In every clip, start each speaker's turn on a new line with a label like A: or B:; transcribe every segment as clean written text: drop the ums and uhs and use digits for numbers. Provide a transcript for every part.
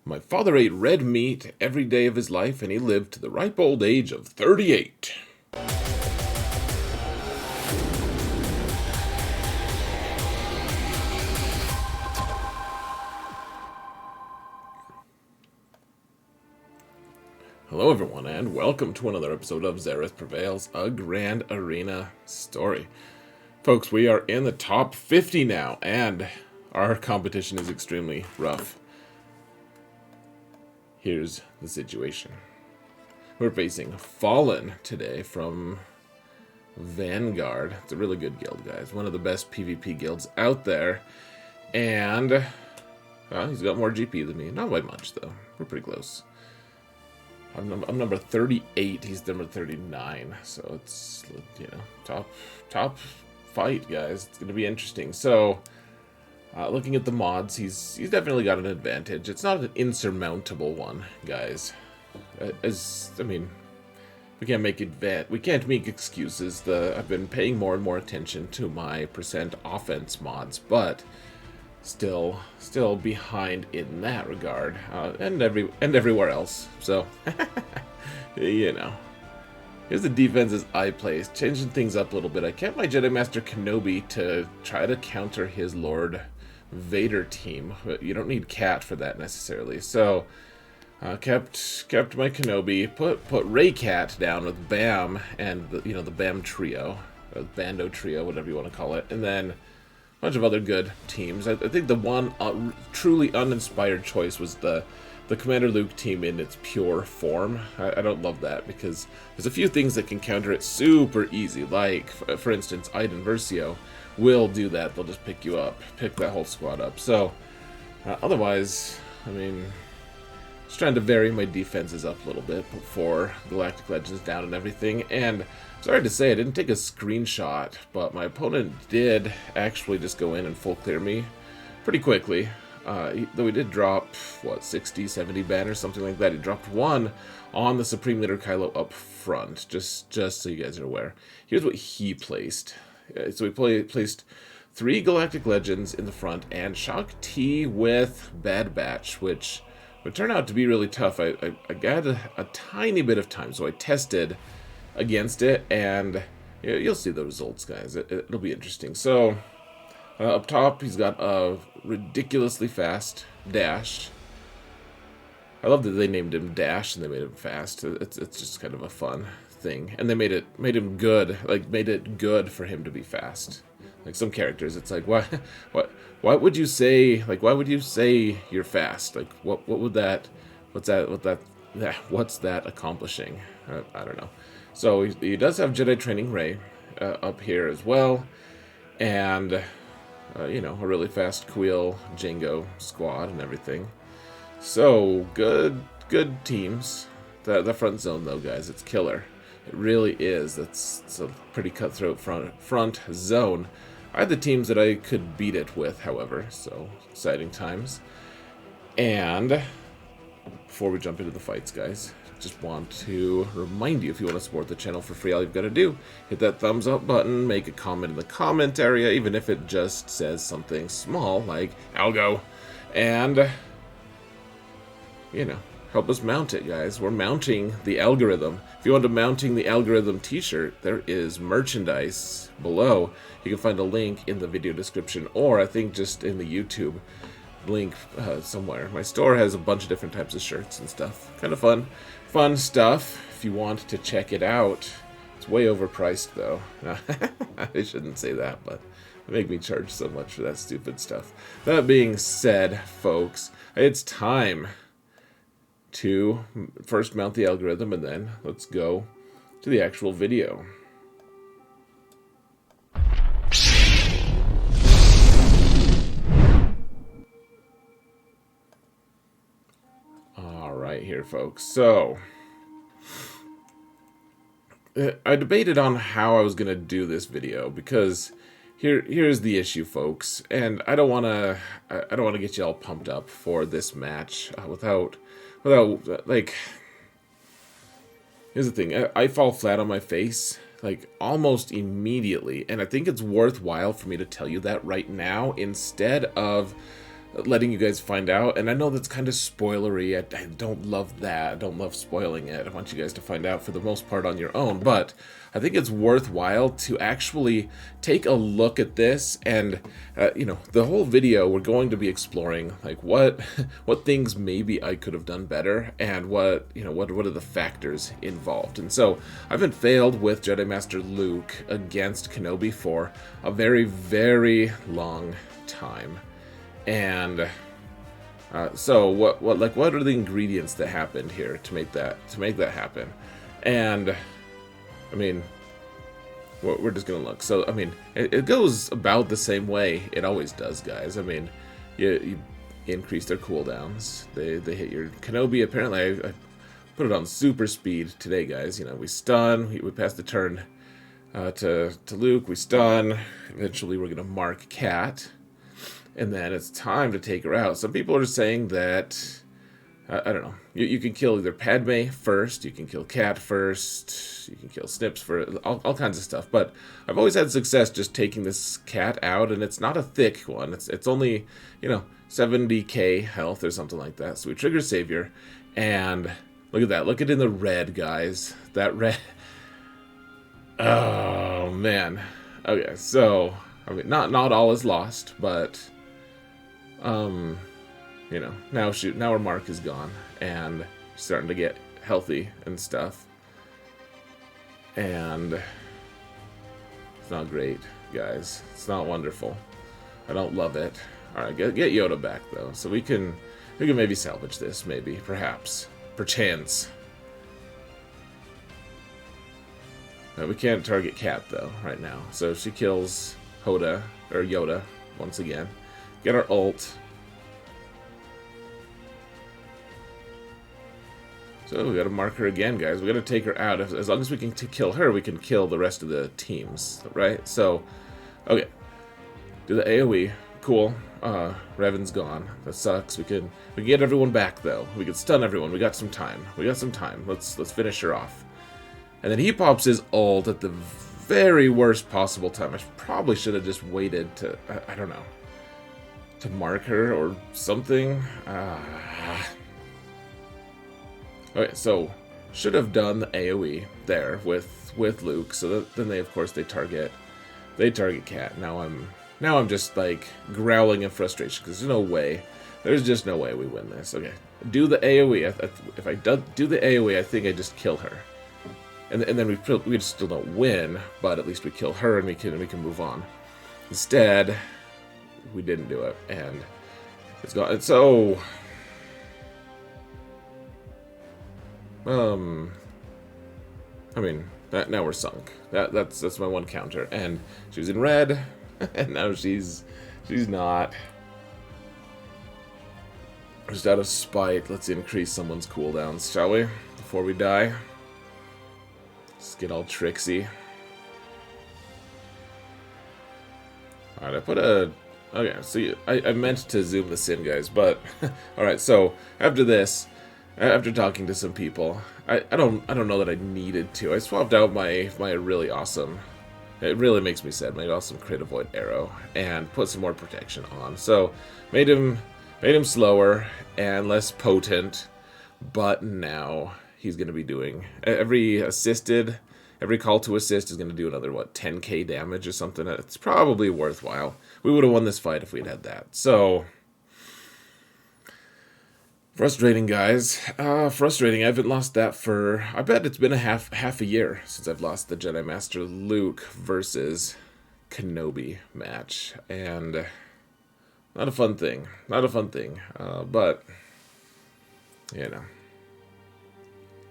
A: My father ate red meat every day of his life, and he lived to the ripe old age of 38. Hello everyone, and welcome to another episode of Xaereth Prevails, a Grand Arena story. Folks, we are in the top 50 now, and our competition is extremely rough. Here's the situation. We're facing Fallen today from Vanguard. It's a really good guild, guys. One of the best PvP guilds out there. And he's got more GP than me. Not by much, though. We're pretty close. I'm number 38. He's number 39. So it's, you know, top fight, guys. It's going to be interesting. So, looking at the mods, he's definitely got an advantage. It's not an insurmountable one, guys. We can't make excuses. I've been paying more and more attention to my percent offense mods, but still behind in that regard, and everywhere else. So, you know, here's the defenses I placed, changing things up a little bit. I kept my Jedi Master Kenobi to try to counter his Lord Vader team, but you don't need Cat for that necessarily. So, kept my Kenobi, put Ray Cat down with Bam and the Bam trio, or Bando trio, whatever you want to call it, and then bunch of other good teams. I think the one truly uninspired choice was the Commander Luke team in its pure form. I don't love that because there's a few things that can counter it super easy. Like, for instance, Iden Versio will do that. They'll just pick that whole squad up. So, otherwise, I mean, just trying to vary my defenses up a little bit before Galactic Legends down and everything. And sorry to say, I didn't take a screenshot, but my opponent did actually just go in and full clear me pretty quickly. Though he did drop, 60, 70 banners, something like that. He dropped one on the Supreme Leader Kylo up front, just so you guys are aware. Here's what he placed. So he placed 3 Galactic Legends in the front, and Shaak T with Bad Batch, which would turn out to be really tough. I got a tiny bit of time, so I tested against it, and you'll see the results, guys. It'll be interesting. So, up top, he's got a ridiculously fast Dash. I love that they named him Dash and they made him fast. It's just kind of a fun thing, and they made him good. Like, made it good for him to be fast. Like some characters, it's like, why would you say, like, why would you say you're fast? Like, what's that accomplishing? I don't know. So he does have Jedi Training Ray up here as well, and a really fast Quill Jango squad and everything. So good teams. The front zone though, guys, it's killer. It really is. It's a pretty cutthroat front zone. I had the teams that I could beat it with, however, so exciting times. And before we jump into the fights, guys, just want to remind you, if you want to support the channel for free, all you've got to do, hit that thumbs up button, make a comment in the comment area, even if it just says something small like Algo, and help us mount it, guys. We're mounting the algorithm. If you want a mounting the algorithm t-shirt, there is merchandise below. You can find a link in the video description, or I think just in the YouTube link somewhere. My store has a bunch of different types of shirts and stuff. Kind of fun stuff if you want to check it out. It's way overpriced though. I shouldn't say that, but they make me charge so much for that stupid stuff. That being said, folks, it's time to first mount the algorithm, and then let's go to the actual video. Alright here, folks. So, I debated on how I was going to do this video, because here's the issue, folks, and I don't want to get you all pumped up for this match without like, here's the thing, I fall flat on my face like almost immediately, and I think it's worthwhile for me to tell you that right now instead of letting you guys find out. And I know that's kind of spoilery. I don't love that. I don't love spoiling it. I want you guys to find out for the most part on your own. But I think it's worthwhile to actually take a look at this. And, you know, the whole video, we're going to be exploring, like, what things maybe I could have done better. And what, you know, what are the factors involved. And so I've been failed with Jedi Master Luke against Kenobi for a very, very long time. And so what are the ingredients that happened here to make that happen? And I mean, we're just gonna look. So I mean, it goes about the same way it always does, guys. I mean, you increase their cooldowns. They hit your Kenobi. Apparently, I put it on super speed today, guys. You know, we stun. We pass the turn to Luke. We stun. Eventually, we're gonna mark Cat. And then it's time to take her out. Some people are saying that, I don't know, you can kill either Padme first, you can kill Cat first, you can kill Snips for all kinds of stuff. But I've always had success just taking this Cat out, and it's not a thick one. It's only, you know, 70k health or something like that. So we trigger Savior, and look at that. Look at it in the red, guys. That red. Oh, man. Okay, so, I mean, not all is lost, but... you know, now her mark is gone, and she's starting to get healthy and stuff. And it's not great, guys. It's not wonderful. I don't love it. Alright, get Yoda back, though. So we can maybe salvage this, maybe, perhaps. Perchance. No, we can't target Cat, though, right now. So if she kills Yoda, once again. Get our ult. So we gotta mark her again, guys. We gotta take her out. As long as we can kill her, we can kill the rest of the teams, right? So, okay. Do the AoE. Cool. Revan's gone. That sucks. We can get everyone back, though. We can stun everyone. We got some time. Let's finish her off. And then he pops his ult at the very worst possible time. I probably should have just waited to... I don't know. To mark her or something. Okay, so should have done the AoE there with Luke. So then they, of course, they target Cat. Now I'm just like growling in frustration because there's just no way we win this. Okay, do the AoE. If I do the AoE, I think I just kill her, and then we still don't win, but at least we kill her and we can move on. Instead, we didn't do it, and it's gone. And so, I mean, now we're sunk. That's my one counter, and she was in red, and now she's not. Just out of spite, let's increase someone's cooldowns, shall we? Before we die. Let's get all tricksy. Alright, I put a... Okay, so I meant to zoom this in, guys, but... Alright, so, after this, after talking to some people, I don't know that I needed to. I swapped out my really awesome... It really makes me sad, my awesome crit avoid arrow, and put some more protection on. So, made him slower and less potent, but now he's going to be doing... Every call to assist is going to do another, 10k damage or something. It's probably worthwhile. We would have won this fight if we'd had that. So, frustrating, guys. Frustrating. I haven't lost that for... I bet it's been a half a year since I've lost the Jedi Master Luke versus Kenobi match. And not a fun thing. Not a fun thing. But, you know.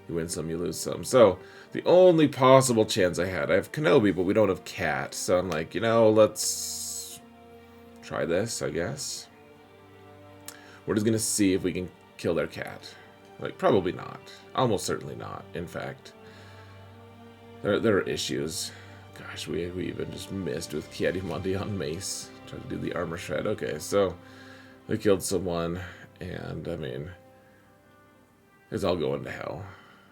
A: You win some, you lose some. So, the only possible chance I have Kenobi, but we don't have Cat. So I'm like, let's try this, I guess. We're just going to see if we can kill their Cat. Like, probably not. Almost certainly not, in fact. There are issues. Gosh, we even just missed with Kiadimundi on Mace. Trying to do the armor shred. Okay, so they killed someone, and, I mean, it's all going to hell.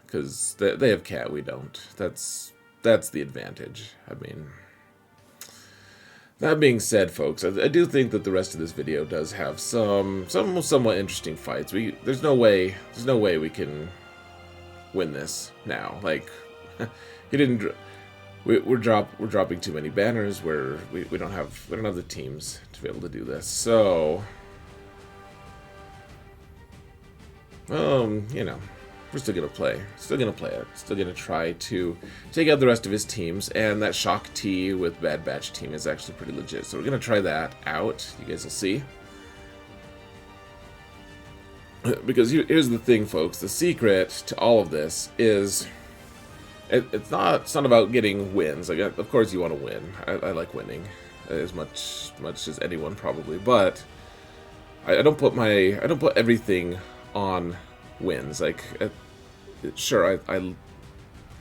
A: Because they have Cat, we don't. That's the advantage. I mean, That being said, folks, I do think that the rest of this video does have some somewhat interesting fights. There's no way we can win this now. Like, he didn't. We're dropping too many banners. We don't have the teams to be able to do this. So, you know, we're still gonna play. Still gonna play it. Still gonna try to take out the rest of his teams. And that Shaak T with Bad Batch team is actually pretty legit. So we're gonna try that out. You guys will see. Because here's the thing, folks. The secret to all of this is it's not about getting wins. Like, of course you want to win. I like winning as much as anyone probably, but I don't put everything on wins. Like, sure, I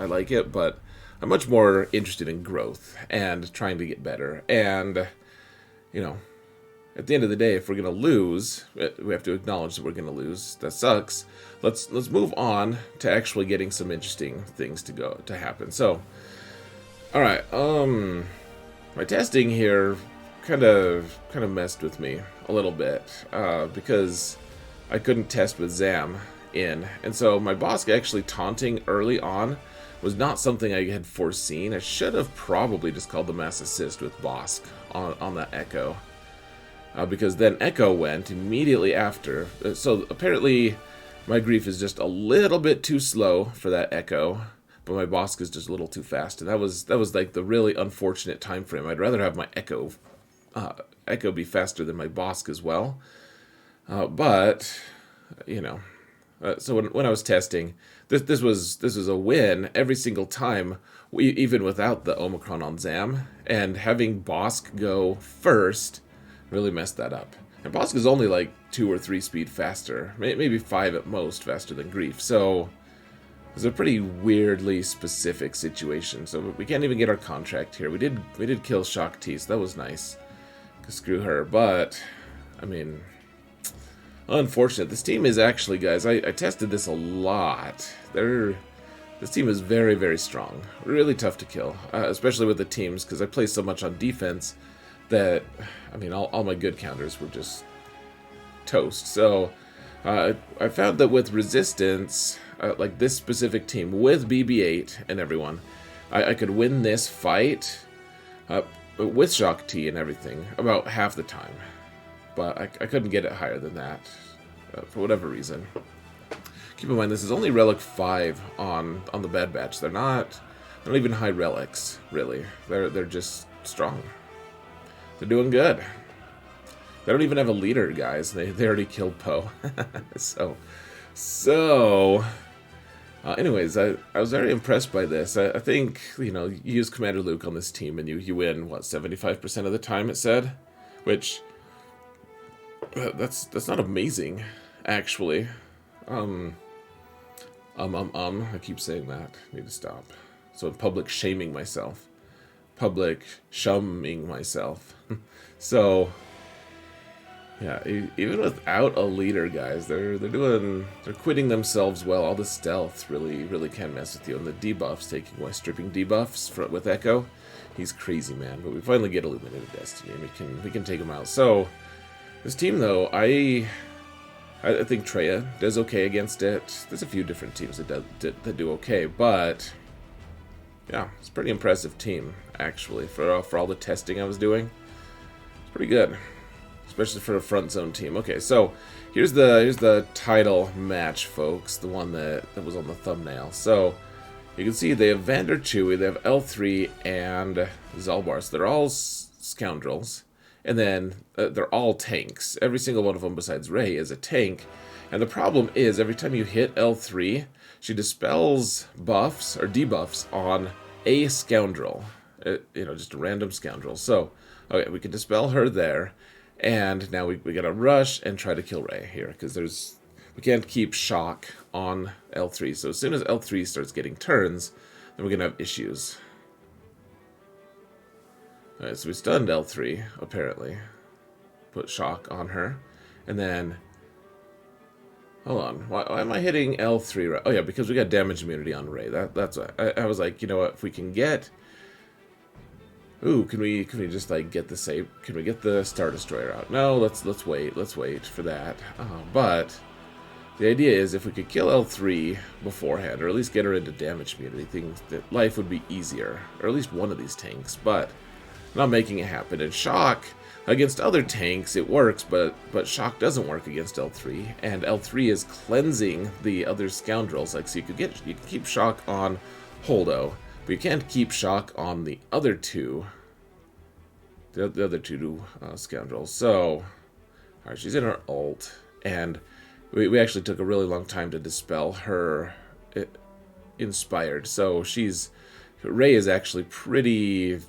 A: like it, but I'm much more interested in growth and trying to get better. And, you know, at the end of the day, if we're gonna lose, we have to acknowledge that we're gonna lose. That sucks. Let's move on to actually getting some interesting things to happen. So, all right, my testing here kind of messed with me a little bit because I couldn't test with Zam in, and so my Bossk actually taunting early on was not something I had foreseen. I should have probably just called the mass assist with Bossk on that Echo. Because then Echo went immediately after. So apparently my grief is just a little bit too slow for that Echo, but my Bossk is just a little too fast. And that was like the really unfortunate time frame. I'd rather have my Echo be faster than my Bossk as well. But you know, so when I was testing, this was a win every single time, even without the Omicron on Zam, and having Bossk go first really messed that up. And Bossk is only like 2 or 3 speed faster, maybe 5 at most faster than Grief. So it's a pretty weirdly specific situation. So we can't even get our contract here. We did kill Shaak T, so that was nice. 'Cause screw her. But I mean, unfortunate. This team is actually, guys, I tested this a lot. This team is very, very strong. Really tough to kill, especially with the teams, because I play so much on defense that, I mean, all my good counters were just toast. So I found that with resistance, like this specific team with BB-8 and everyone, I could win this fight with Shaak T and everything about half the time. But I couldn't get it higher than that for whatever reason. Keep in mind, this is only Relic 5 on the Bad Batch. They're not even high relics, really. They're just strong. They're doing good. They don't even have a leader, guys. They already killed Poe. Anyways, I was very impressed by this. I think, you know, you use Commander Luke on this team and you win, what, 75% of the time, it said? Which, that's not amazing, actually. I keep saying that. I need to stop. So in public shaming myself. Public shumming myself. So yeah, even without a leader, guys, they're quitting themselves well. All the stealth really can mess with you, and the debuffs, taking away stripping debuffs with Echo, he's crazy, man. But we finally get Illuminated Destiny, and we can take him out. So this team, though, I think Treya does okay against it. There's a few different teams that do okay, but yeah, it's a pretty impressive team, actually, for all the testing I was doing. It's pretty good, especially for a front zone team. Okay, so here's the title match, folks, the one that was on the thumbnail. So you can see they have Vander Chewie, they have L3, and Zalbar. So they're all scoundrels, and then they're all tanks. Every single one of them besides Rey is a tank, and the problem is every time you hit L3, she dispels buffs or debuffs on a scoundrel, you know, just a random scoundrel. So, okay, we can dispel her there, and now we gotta rush and try to kill Rey here, because we can't keep Shaak on L3. So as soon as L3 starts getting turns, then we're gonna have issues. Alright, so we stunned L3, apparently. Put Shaak on her, and then hold on, why am I hitting L3? Right? Oh yeah, because we got damage immunity on Rey. That's why. I was like, you know what, if we can get Ooh, can we just like get the save? Can we get the Star Destroyer out? No, let's wait for that. But the idea is if we could kill L3 beforehand, or at least get her into damage immunity, things that life would be easier, or at least one of these tanks. But not making it happen. And Shaak against other tanks it works, but Shaak doesn't work against L3, and L3 is cleansing the other scoundrels. Like, so you can keep Shaak on Holdo. But you can't keep Shaak on the other two. The other two scoundrels. So, alright, she's in her ult. And we actually took a really long time to dispel her inspired. So Rey is actually pretty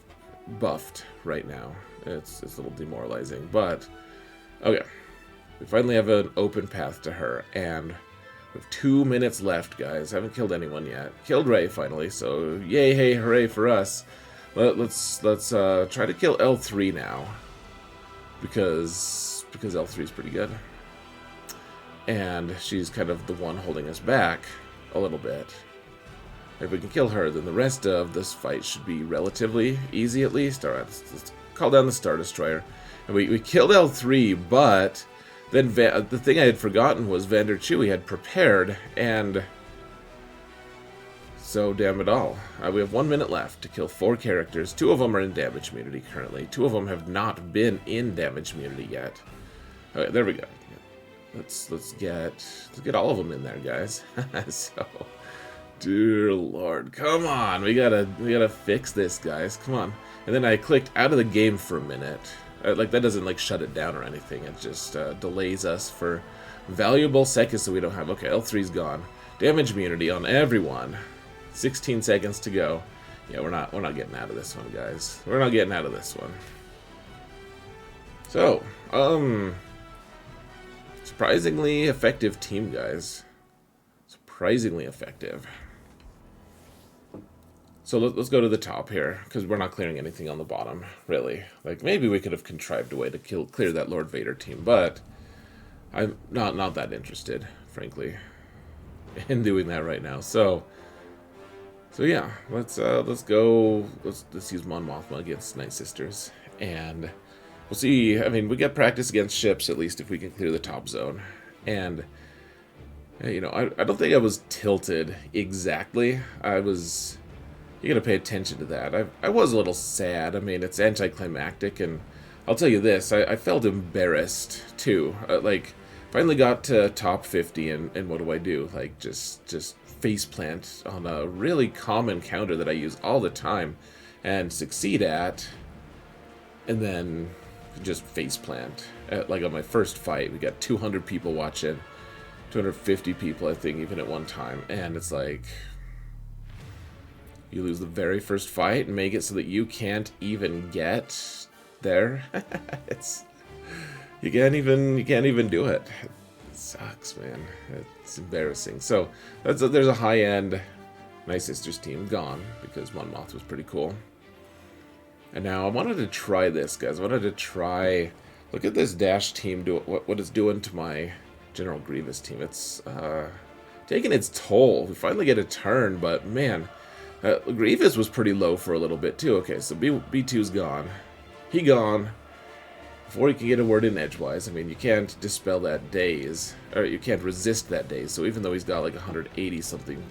A: buffed right now. It's a little demoralizing. But, okay. We finally have an open path to her. And we have 2 minutes left, guys. Haven't killed anyone yet. Killed Rey finally, so yay, hey, hooray for us. Let's try to kill L3 now, because L3 is pretty good, and she's kind of the one holding us back a little bit. If we can kill her, then the rest of this fight should be relatively easy at least. All right, let's call down the Star Destroyer, and we killed L3, but then the thing I had forgotten was Vander Chewie had prepared, and so damn it all. We have 1 minute left to kill 4 characters. 2 of them are in damage immunity currently. 2 of them have not been in damage immunity yet. Okay, there we go. Let's get all of them in there, guys. So, dear Lord, come on, we gotta fix this, guys. Come on. And then I clicked out of the game for a minute. Like, that doesn't, like, shut it down or anything. It just delays us for valuable seconds that we don't have. Okay, L3's gone. Damage immunity on everyone. 16 seconds to go. Yeah, we're not getting out of this one, guys. We're not getting out of this one. So, surprisingly effective team, guys. Surprisingly effective. So let's go to the top here, because we're not clearing anything on the bottom, really. Like, maybe we could have contrived a way to clear that Lord Vader team, but I'm not that interested, frankly, in doing that right now. So yeah, let's go. Let's use Mon Mothma against Night Sisters, and we'll see. I mean, we get practice against ships at least if we can clear the top zone, and. You know, I don't think I was tilted exactly. You gotta pay attention to that. I was a little sad. I mean, it's anticlimactic, and I'll tell you this, I felt embarrassed, too. Like, finally got to top 50, and what do? Like, just faceplant on a really common counter that I use all the time, and succeed at, and then just faceplant. Like, on my first fight, we got 200 people watching, 250 people, I think, even at one time, and it's like... You lose the very first fight and make it so that you can't even get there. You can't even do it. It sucks, man. It's embarrassing. So there's a high-end Night Sisters team gone because Mon Moth was pretty cool. And now I wanted to try this, guys. I wanted to try. Look at this Dash team do what it's doing to my General Grievous team. It's taking its toll. We finally get a turn, but man. Grievous was pretty low for a little bit, too. Okay, so B2's gone. He gone. Before he can get a word in edgewise, I mean, you can't dispel that daze. Or you can't resist that daze. So even though he's got like 180-something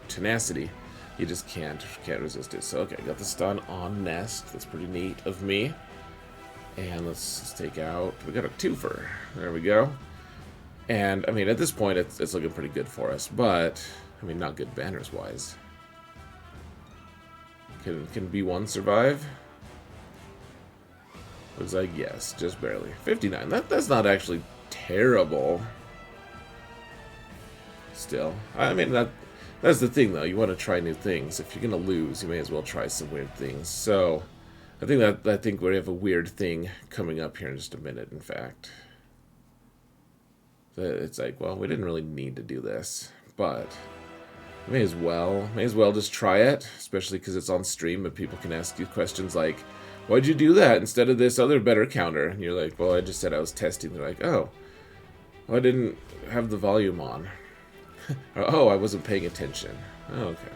A: tenacity, you just can't resist it. So, okay, got the stun on Nest. That's pretty neat of me. And let's take out... We got a twofer. There we go. And, I mean, at this point, it's looking pretty good for us. But, I mean, not good banners-wise. Can B1 survive? Looks like yes, just barely. 59. That's not actually terrible. Still, I mean that's the thing though. You want to try new things. If you're gonna lose, you may as well try some weird things. So, I think we have a weird thing coming up here in just a minute. In fact, it's like, well, we didn't really need to do this, but. May as well just try it, especially because it's on stream and people can ask you questions like, why'd you do that instead of this other better counter? And you're like, well, I just said I was testing. They're like, oh, well, I didn't have the volume on. Or, oh, I wasn't paying attention. Oh, okay.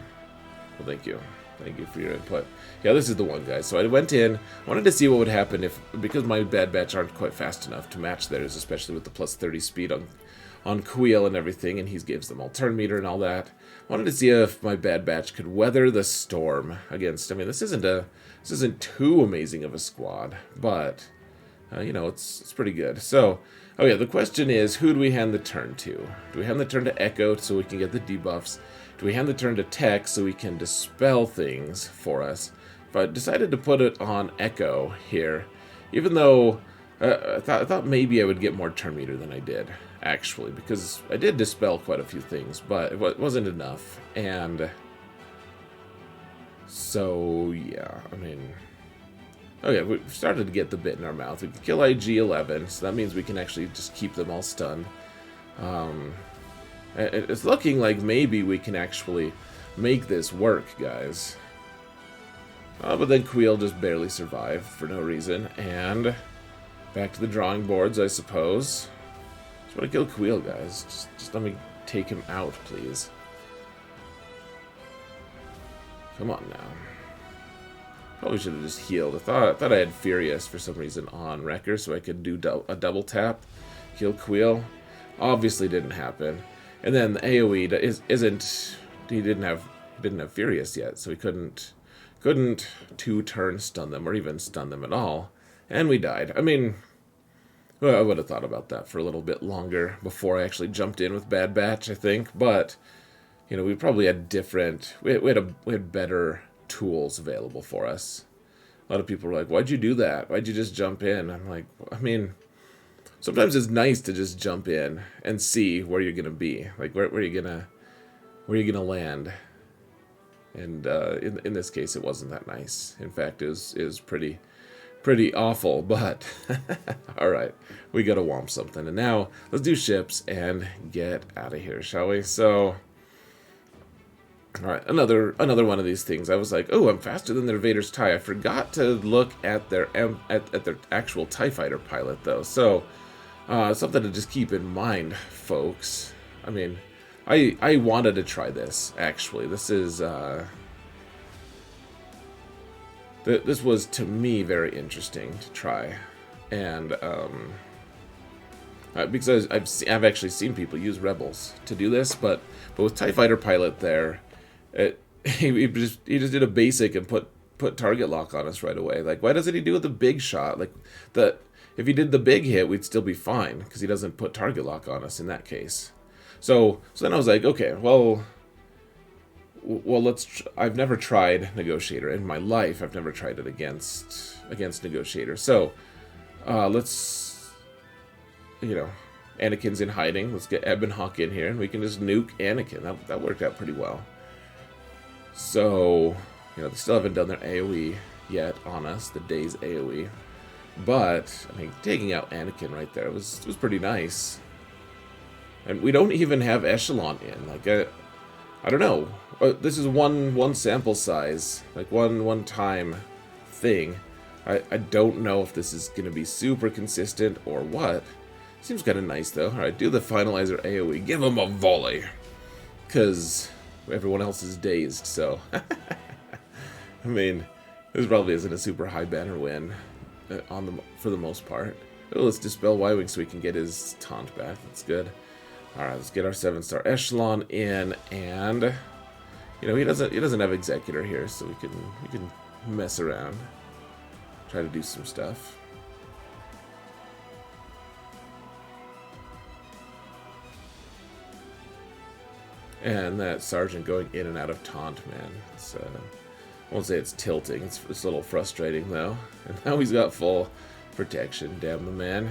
A: Well, thank you. Thank you for your input. Yeah, this is the one, guys. So I went in, wanted to see what would happen if, because my Bad Batch aren't quite fast enough to match theirs, especially with the plus 30 speed on Queel and everything, and he gives them all turn meter and all that. Wanted to see if my Bad Batch could weather the storm against. I mean, this isn't too amazing of a squad, but you know, it's pretty good. So, oh yeah, the question is, who do we hand the turn to? Do we hand the turn to Echo so we can get the debuffs? Do we hand the turn to Tech so we can dispel things for us? But I decided to put it on Echo here, even though I thought maybe I would get more turn meter than I did, actually, because I did dispel quite a few things, but it wasn't enough. And so, yeah, I mean, okay, we've started to get the bit in our mouth. We can kill IG-11, so that means we can actually just keep them all stunned. It's looking like maybe we can actually make this work, guys. But then Queel just barely survived for no reason. And back to the drawing boards, I suppose. Just want to kill Queel, guys. Just let me take him out, please. Come on now. Probably should have just healed. I thought I had Furious for some reason on Wrecker, so I could do a double tap, kill Queel. Obviously didn't happen. And then the AoE he didn't have Furious yet, so he couldn't 2-turn stun them or even stun them at all. And we died. I mean, well, I would have thought about that for a little bit longer before I actually jumped in with Bad Batch, I think. But you know, we probably had we had better tools available for us. A lot of people were like, "Why'd you do that? Why'd you just jump in?" I'm like, I mean, sometimes it's nice to just jump in and see where you're gonna be, like where you're gonna land. And in this case, it wasn't that nice. In fact, it was pretty awful. But all right, we gotta womp something. And now let's do ships and get out of here, shall we? So, all right, another one of these things. I was like, oh, I'm faster than their Vader's TIE. I forgot to look at their actual TIE fighter pilot though. So. Something to just keep in mind, folks. I mean, I wanted to try this, actually. This is, this was, to me, very interesting to try. And, because I've actually seen people use Rebels to do this, but with TIE Fighter Pilot there, he just did a basic and put target lock on us right away. Like, why doesn't he do it the big shot? Like, if he did the big hit, we'd still be fine, because he doesn't put target lock on us in that case. So then I was like, okay, well, I've never tried Negotiator in my life. I've never tried it against Negotiator. So let's, you know, Anakin's in hiding. Let's get Ebb and Hawk in here, and we can just nuke Anakin. That worked out pretty well. So, you know, they still haven't done their AoE yet on us, the day's AoE. But, I mean, taking out Anakin right there was pretty nice. And we don't even have Echelon in. Like, I don't know. This is one sample size. Like, one time thing. I don't know if this is going to be super consistent or what. Seems kind of nice, though. Alright, do the Finalizer AoE. Give him a volley. Because everyone else is dazed, so... I mean, this probably isn't a super high banner win. For the most part. Oh, let's dispel Y-Wing so we can get his taunt back. That's good. Alright, let's get our 7-star Echelon in, and you know, he doesn't have Executor here, so we can mess around. Try to do some stuff. And that Sergeant going in and out of taunt, man. It's I won't say it's tilting. It's a little frustrating, though. And now he's got full protection. Damn the man.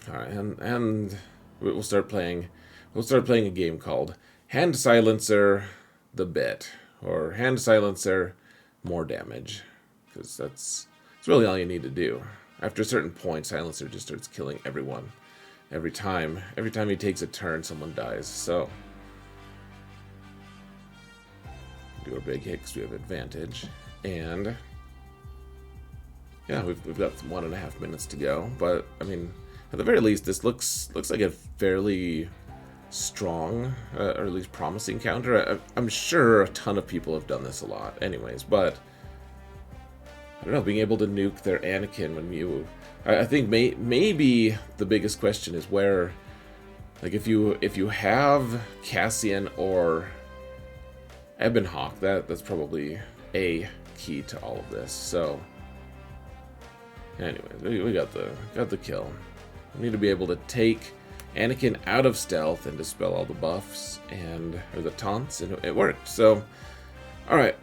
A: Alright, and we'll start playing a game called Hand Silencer the Bit. Or Hand Silencer more damage. Because that's really all you need to do. After a certain point, Silencer just starts killing everyone. Every time he takes a turn, someone dies. So... do our big hit because we have advantage, and yeah, we've got 1.5 minutes to go. But I mean, at the very least, this looks like a fairly strong, or at least promising counter. I'm sure a ton of people have done this a lot anyways, but I don't know, being able to nuke their Anakin when you... I think maybe the biggest question is where... Like, if you have Cassian or Ebonhawk, that's probably a key to all of this. So, anyways, we got the kill. We need to be able to take Anakin out of stealth and dispel all the buffs or the taunts, and it worked. So, all right,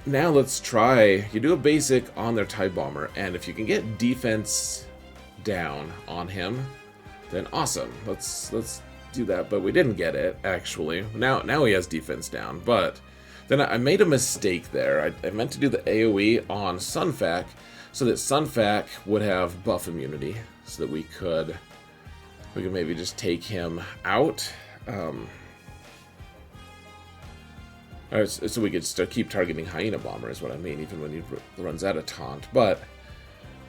A: now let's try. You do a basic on their TIE bomber, and if you can get defense down on him, then awesome. Let's do that. But we didn't get it actually. Now he has defense down, but then I made a mistake there. I meant to do the AoE on Sunfac so that Sunfac would have buff immunity, so that we could maybe just take him out. So we could still keep targeting Hyena Bomber is what I mean, even when he runs out of taunt. But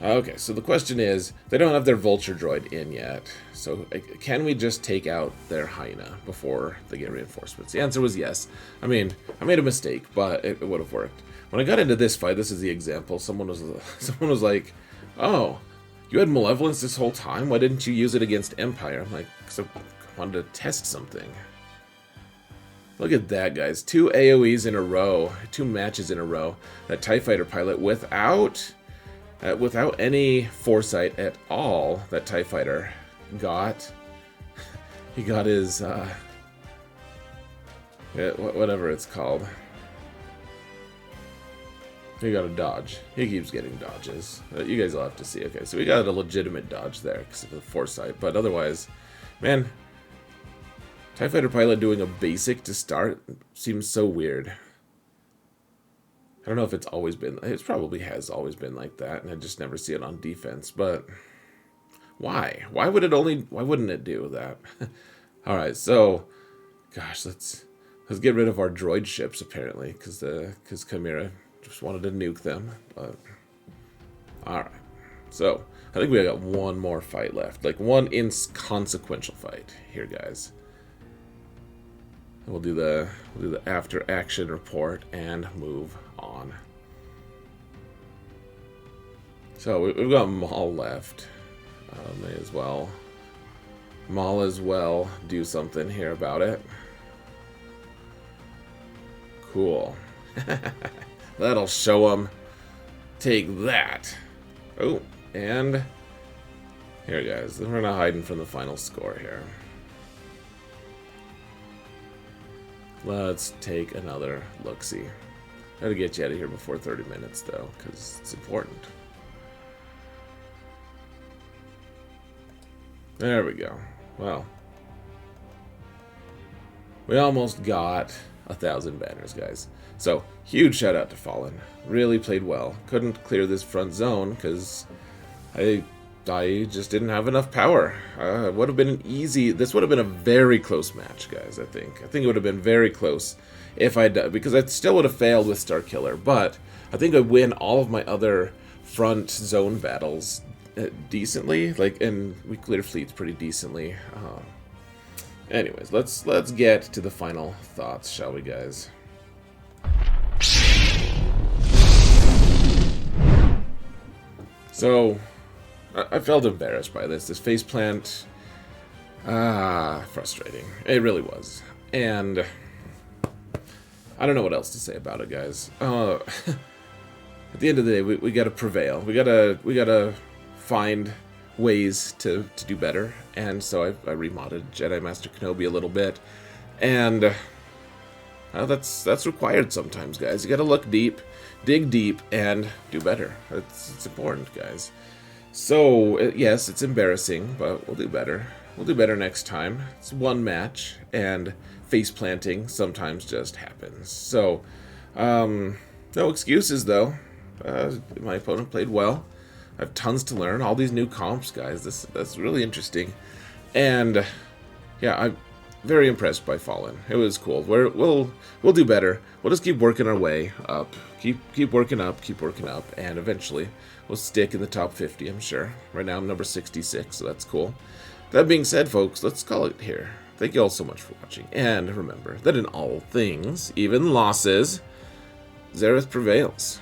A: okay, so the question is, they don't have their Vulture droid in yet, so can we just take out their Hyena before they get reinforcements? The answer was yes. I mean, I made a mistake, but it would have worked. When I got into this fight, this is the example. Someone was like, "Oh, you had Malevolence this whole time? Why didn't you use it against Empire?" I'm like, "'Cause I wanted to test something." Look at that, guys. 2 AoEs in a row, 2 matches in a row. That TIE Fighter pilot without any foresight at all, that TIE Fighter got. He got his, whatever it's called. He got a dodge. He keeps getting dodges. You guys will have to see. Okay, so we got a legitimate dodge there because of the foresight. But otherwise, man, TIE Fighter pilot doing a basic to start seems so weird. I don't know if it's always been... It probably has always been like that, and I just never see it on defense. But why? Why wouldn't it do that? All right, so, gosh, let's get rid of our droid ships apparently, because Chimera just wanted to nuke them. But all right, so I think we got one more fight left, like one inconsequential fight here, guys. We'll do the after action report and move on. So we've got Maul left. May as well do something here about it. Cool. That'll show them. Take that. Oh, and here, guys. We're not hiding from the final score here. Let's take another look-see. Gotta get you out of here before 30 minutes, though, because it's important. There we go. Well, we almost got 1,000 banners, guys. So, huge shout out to Fallen. Really played well. Couldn't clear this front zone because I just didn't have enough power. It would have been an easy... This would have been a very close match, guys, I think. I think it would have been very close if I'd... Because I still would have failed with Starkiller, but I think I'd win all of my other front zone battles decently. Like, and we cleared fleets pretty decently. Anyways, let's get to the final thoughts, shall we, guys? So, I felt embarrassed by this. This faceplant, frustrating. It really was. And I don't know what else to say about it, guys. At the end of the day, we gotta prevail. We gotta find ways to do better. And so I remodded Jedi Master Kenobi a little bit. And that's required sometimes, guys. You gotta look deep, dig deep, and do better. It's important, guys. So, yes, it's embarrassing, but we'll do better. We'll do better next time. It's one match, and face planting sometimes just happens. So, no excuses, though. My opponent played well. I have tons to learn. All these new comps, guys. That's really interesting. And, yeah, I'm very impressed by Fallen. It was cool. We'll do better. We'll just keep working our way up. Keep working up, and eventually we'll stick in the top 50, I'm sure. Right now I'm number 66, so that's cool. That being said, folks, let's call it here. thank you all so much for watching, and remember that in all things, even losses, Xaereth prevails.